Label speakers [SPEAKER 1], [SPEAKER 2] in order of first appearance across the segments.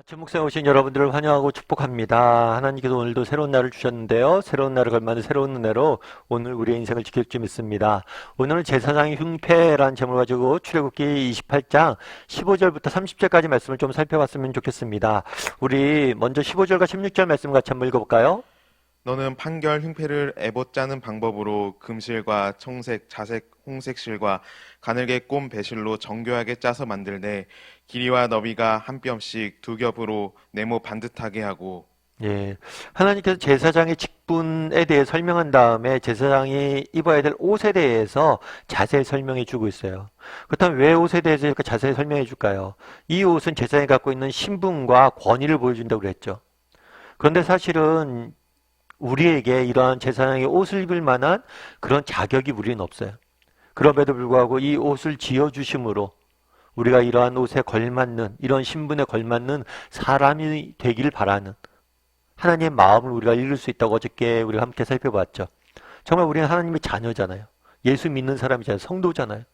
[SPEAKER 1] 아침 묵상에 오신 여러분들을 환영하고 축복합니다. 하나님께서 오늘도 새로운 날을 주셨는데요. 새로운 날을 걸맞는 새로운 은혜로 오늘 우리의 인생을 지킬 줄 믿습니다. 오늘은 제사장의 흉패라는 제목을 가지고 출애굽기 28장 15절부터 30절까지 말씀을 좀 살펴봤으면 좋겠습니다. 우리 먼저 15절과 16절 말씀 같이 한번 읽어볼까요?
[SPEAKER 2] 너는 판결 흉패를 에봇 짜는 방법으로 금실과 청색, 자색, 홍색 실과 가늘게 꼰 배실로 정교하게 짜서 만들되 길이와 너비가 한 뼘씩 두 겹으로 네모 반듯하게 하고.
[SPEAKER 1] 예. 하나님께서 제사장의 직분에 대해 설명한 다음에 제사장이 입어야 될 옷에 대해서 자세히 설명해 주고 있어요. 그렇다면 왜 옷에 대해서 이렇게 자세히 설명해 줄까요? 이 옷은 제사장이 갖고 있는 신분과 권위를 보여준다고 그랬죠. 그런데 사실은 우리에게 이러한 제사장의 옷을 입을 만한 그런 자격이 우리는 없어요. 그럼에도 불구하고 이 옷을 지어주심으로 우리가 이러한 옷에 걸맞는, 이런 신분에 걸맞는 사람이 되기를 바라는 하나님의 마음을 우리가 읽을 수 있다고 어저께 우리가 함께 살펴봤죠. 정말 우리는 하나님의 자녀잖아요. 예수 믿는 사람이잖아요. 성도잖아요.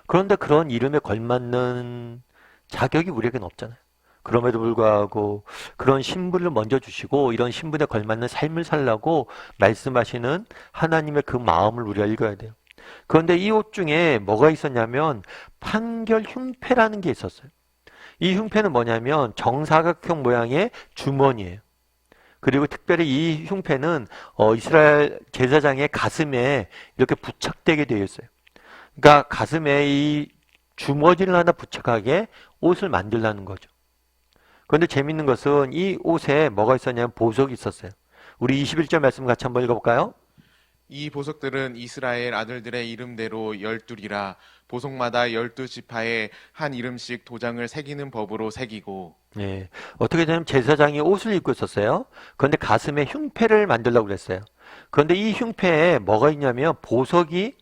[SPEAKER 1] 그런데 그런 이름에 걸맞는 자격이 우리에게는 없잖아요. 그럼에도 불구하고 그런 신분을 먼저 주시고 이런 신분에 걸맞는 삶을 살라고 말씀하시는 하나님의 그 마음을 우리가 읽어야 돼요. 그런데 이 옷 중에 뭐가 있었냐면 판결 흉패라는 게 있었어요. 이 흉패는 뭐냐면 정사각형 모양의 주머니예요. 그리고 특별히 이 흉패는 이스라엘 제사장의 가슴에 이렇게 부착되게 되어 있어요. 그러니까 가슴에 이 주머니를 하나 부착하게 옷을 만들라는 거죠. 그런데 재밌는 것은 이 옷에 뭐가 있었냐면 보석이 있었어요. 우리 21절 말씀 같이 한번 읽어볼까요?
[SPEAKER 2] 이 보석들은 이스라엘 아들들의 이름대로 12이라 보석마다 12지파에 한 이름씩 도장을 새기는 법으로 새기고.
[SPEAKER 1] 예. 어떻게 되냐면 제사장이 옷을 입고 있었어요. 그런데 가슴에 흉패를 만들려고 그랬어요. 그런데 이 흉패에 뭐가 있냐면 보석이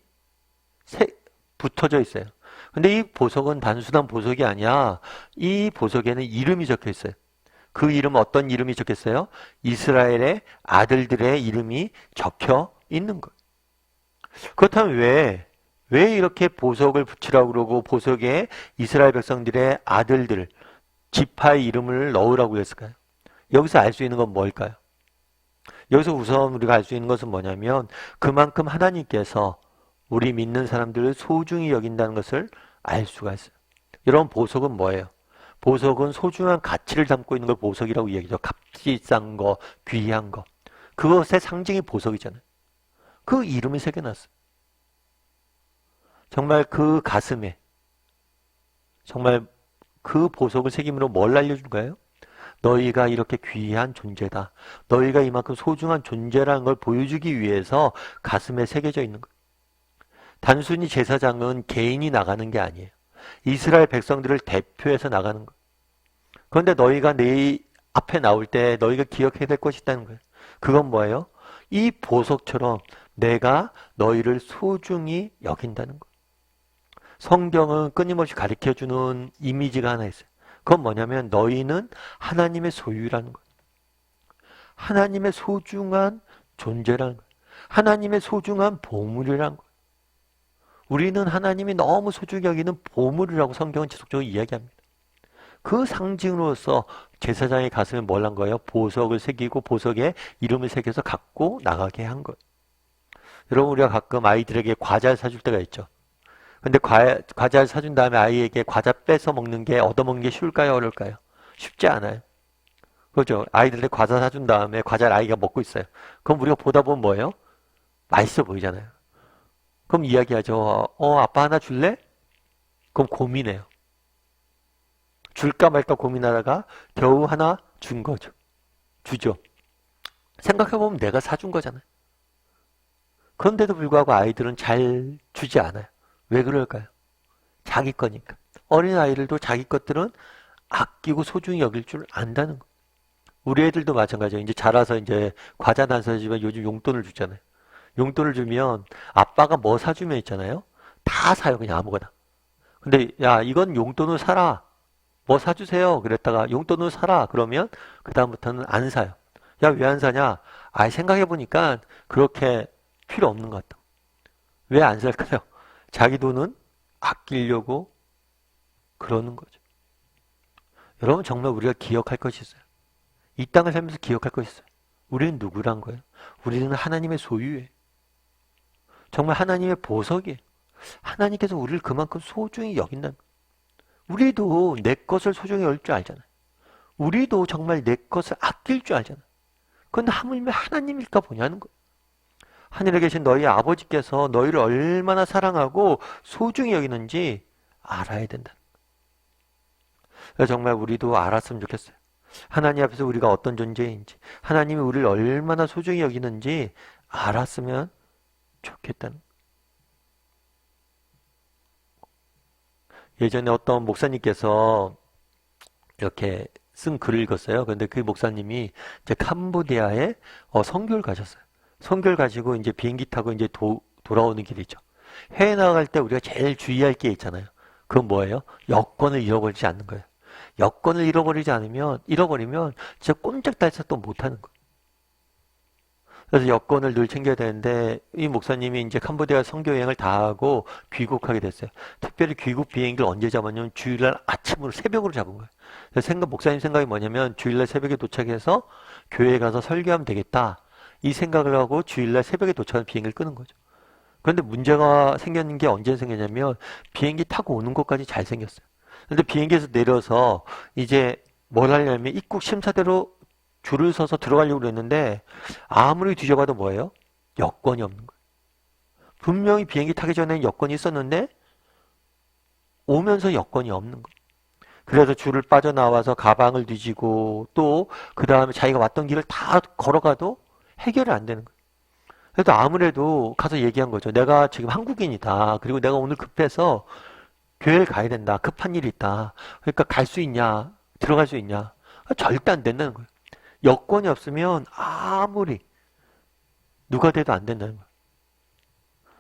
[SPEAKER 1] 붙어져 있어요. 근데 이 보석은 단순한 보석이 아니야. 이 보석에는 이름이 적혀 있어요. 그 이름은 어떤 이름이 적혔어요? 이스라엘의 아들들의 이름이 적혀 있는 거예요. 그렇다면 왜 이렇게 보석을 붙이라고 그러고 보석에 이스라엘 백성들의 아들들, 지파의 이름을 넣으라고 했을까요? 여기서 알 수 있는 건 뭘까요? 여기서 우선 우리가 알 수 있는 것은 뭐냐면 그만큼 하나님께서 우리 믿는 사람들을 소중히 여긴다는 것을 알 수가 있어요. 여러분, 보석은 뭐예요? 보석은 소중한 가치를 담고 있는 걸 보석이라고 이야기죠. 값비싼 거, 귀한 거. 그것의 상징이 보석이잖아요. 그 이름이 새겨놨어요. 정말 그 가슴에 정말 그 보석을 새김으로 뭘 알려준 거예요? 너희가 이렇게 귀한 존재다. 너희가 이만큼 소중한 존재라는 걸 보여주기 위해서 가슴에 새겨져 있는 거예요. 단순히 제사장은 개인이 나가는 게 아니에요. 이스라엘 백성들을 대표해서 나가는 거예요. 그런데 너희가 내 앞에 나올 때 너희가 기억해야 될 것이 있다는 거예요. 그건 뭐예요? 이 보석처럼 내가 너희를 소중히 여긴다는 거예요. 성경은 끊임없이 가르쳐주는 이미지가 하나 있어요. 그건 뭐냐면 너희는 하나님의 소유라는 거예요. 하나님의 소중한 존재라는 거예요. 하나님의 소중한 보물이라는 거예요. 우리는 하나님이 너무 소중히 여기는 보물이라고 성경은 지속적으로 이야기합니다. 그 상징으로서 제사장의 가슴에 뭘 한 거예요? 보석을 새기고 보석에 이름을 새겨서 갖고 나가게 한 거예요. 여러분, 우리가 가끔 아이들에게 과자를 사줄 때가 있죠. 근데 과자를 사준 다음에 아이에게 과자 뺏어 먹는 게, 얻어먹는 게 쉬울까요? 어려울까요? 쉽지 않아요. 그렇죠? 아이들에게 과자 사준 다음에 과자를 아이가 먹고 있어요. 그럼 우리가 보다 보면 뭐예요? 맛있어 보이잖아요. 그럼 이야기하죠. 아빠 하나 줄래? 그럼 고민해요. 줄까 말까 고민하다가 겨우 하나 준 거죠. 주죠. 생각해보면 내가 사준 거잖아요. 그런데도 불구하고 아이들은 잘 주지 않아요. 왜 그럴까요? 자기 거니까. 어린아이들도 자기 것들은 아끼고 소중히 여길 줄 안다는 거예요. 우리 애들도 마찬가지예요. 이제 자라서 이제 과자는 안 사주지만 요즘 용돈을 주잖아요. 용돈을 주면 아빠가 뭐 사주면 있잖아요. 다 사요. 그냥 아무거나. 근데 야, 이건 용돈으로 사라. 뭐 사주세요. 그랬다가 용돈으로 사라. 그러면 그 다음부터는 안 사요. 야, 왜 안 사냐? 생각해보니까 그렇게 필요 없는 것 같다. 왜 안 살까요? 자기 돈은 아끼려고 그러는 거죠. 여러분 정말 우리가 기억할 것이 있어요. 이 땅을 살면서 기억할 것이 있어요. 우리는 누구란 거예요? 우리는 하나님의 소유예요. 정말 하나님의 보석이에요. 하나님께서 우리를 그만큼 소중히 여긴다는 거예요. 우리도 내 것을 소중히 여길 줄 알잖아요. 우리도 정말 내 것을 아낄 줄 알잖아요. 그런데 하물며 하나님일까 보냐는 거예요. 하늘에 계신 너희 아버지께서 너희를 얼마나 사랑하고 소중히 여기는지 알아야 된다. 그래서 정말 우리도 알았으면 좋겠어요. 하나님 앞에서 우리가 어떤 존재인지, 하나님이 우리를 얼마나 소중히 여기는지 알았으면 좋겠다는 거예요. 예전에 어떤 목사님께서 이렇게 쓴 글을 읽었어요. 그런데 그 목사님이 이제 캄보디아에 선교를 가셨어요. 선교를 가지고 이제 비행기 타고 이제 돌아오는 길이죠. 해외 나갈 때 우리가 제일 주의할 게 있잖아요. 그건 뭐예요? 여권을 잃어버리지 않는 거예요. 여권을 잃어버리면 진짜 꼼짝달싹 또 못하는 거예요. 그래서 여권을 늘 챙겨야 되는데 이 목사님이 이제 캄보디아 선교 여행을 다 하고 귀국하게 됐어요. 특별히 귀국 비행기를 언제 잡았냐면 주일날 아침으로 새벽으로 잡은 거예요. 그래서 목사님 생각이 뭐냐면 주일날 새벽에 도착해서 교회에 가서 설교하면 되겠다. 이 생각을 하고 주일날 새벽에 도착한 비행기를 끄는 거죠. 그런데 문제가 생겼는 게 언제 생겼냐면 비행기 타고 오는 것까지 잘 생겼어요. 그런데 비행기에서 내려서 이제 뭘 하려면 입국 심사대로 줄을 서서 들어가려고 그랬는데 아무리 뒤져봐도 뭐예요? 여권이 없는 거예요. 분명히 비행기 타기 전에 여권이 있었는데 오면서 여권이 없는 거예요. 그래서 줄을 빠져나와서 가방을 뒤지고 또 그 다음에 자기가 왔던 길을 다 걸어가도 해결이 안 되는 거예요. 그래도 아무래도 가서 얘기한 거죠. 내가 지금 한국인이다. 그리고 내가 오늘 급해서 교회를 가야 된다. 급한 일이 있다. 그러니까 갈 수 있냐? 들어갈 수 있냐? 절대 안 된다는 거예요. 여권이 없으면 아무리 누가 돼도 안 된다는 거예요.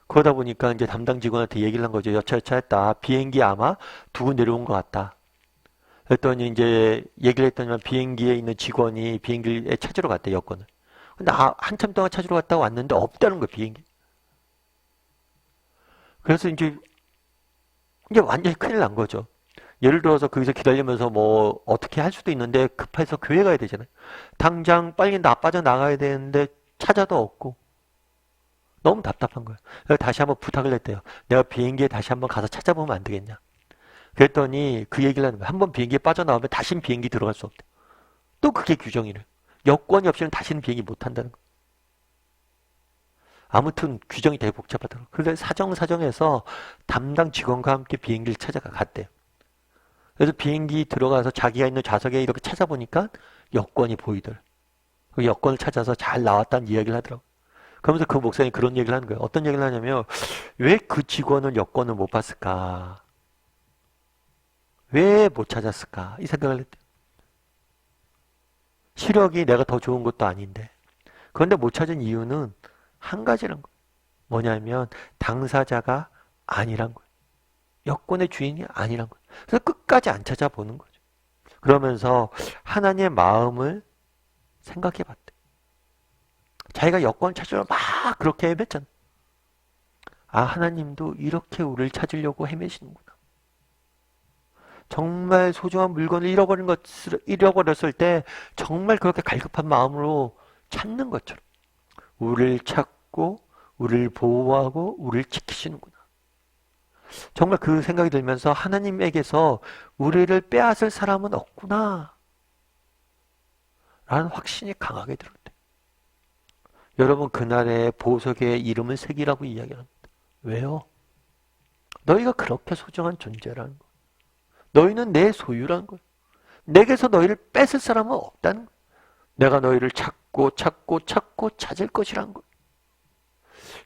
[SPEAKER 1] 그러다 보니까 이제 담당 직원한테 얘기를 한 거죠. 여차여차 했다. 비행기 아마 두고 내려온 것 같다. 그랬더니 이제 얘기를 했더니 비행기에 있는 직원이 비행기에 찾으러 갔대, 여권을. 근데 한참 동안 찾으러 갔다가 왔는데 없다는 거예요, 비행기. 그래서 이제 완전히 큰일 난 거죠. 예를 들어서 거기서 기다리면서 뭐 어떻게 할 수도 있는데 급해서 교회 가야 되잖아요. 당장 빨리 빠져나가야 되는데 찾아도 없고 너무 답답한 거예요. 그래서 다시 한번 부탁을 했대요. 내가 비행기에 다시 한번 가서 찾아보면 안 되겠냐. 그랬더니 그 얘기를 하는 거예요. 한번 비행기에 빠져나오면 다시는 비행기 들어갈 수 없대. 또 그게 규정이래. 여권이 없이는 다시는 비행기 못 한다는 거예요. 아무튼 규정이 되게 복잡하더라고요. 그래서 사정해서 담당 직원과 함께 비행기를 찾아갔대요. 그래서 비행기 들어가서 자기가 있는 좌석에 이렇게 찾아보니까 여권이 보이더라고요. 그 여권을 찾아서 잘 나왔다는 이야기를 하더라고요. 그러면서 그 목사님이 그런 얘기를 하는 거예요. 어떤 얘기를 하냐면 왜 그 직원은 여권을 못 봤을까? 왜 못 찾았을까? 이 생각을 했대요. 시력이 내가 더 좋은 것도 아닌데. 그런데 못 찾은 이유는 한 가지란 거예요. 뭐냐면 당사자가 아니란 거예요. 여권의 주인이 아니란 거예요. 그래서 끝까지 안 찾아보는 거죠. 그러면서 하나님의 마음을 생각해 봤대. 자기가 여권 찾으러 막 그렇게 헤맸잖아. 아, 하나님도 이렇게 우리를 찾으려고 헤매시는구나. 정말 소중한 물건을 잃어버렸을 때 정말 그렇게 갈급한 마음으로 찾는 것처럼 우리를 찾고 우리를 보호하고 우리를 지키시는구나. 정말 그 생각이 들면서 하나님에게서 우리를 빼앗을 사람은 없구나 라는 확신이 강하게 들었대. 여러분 그날의 보석에 이름을 새기라고 이야기합니다. 왜요? 너희가 그렇게 소중한 존재라는 거예요. 너희는 내 소유라는 거예요. 내게서 너희를 뺏을 사람은 없다는 거예요. 내가 너희를 찾고 찾을 것이라는 거예요.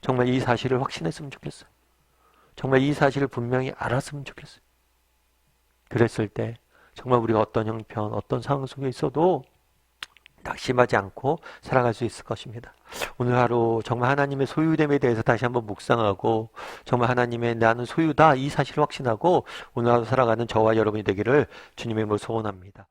[SPEAKER 1] 정말 이 사실을 확신했으면 좋겠어요. 정말 이 사실을 분명히 알았으면 좋겠어요. 그랬을 때 정말 우리가 어떤 형편, 어떤 상황 속에 있어도 낙심하지 않고 살아갈 수 있을 것입니다. 오늘 하루 정말 하나님의 소유됨에 대해서 다시 한번 묵상하고 정말 하나님의 나는 소유다 이 사실을 확신하고 오늘 하루 살아가는 저와 여러분이 되기를 주님의 이름으로 소원합니다.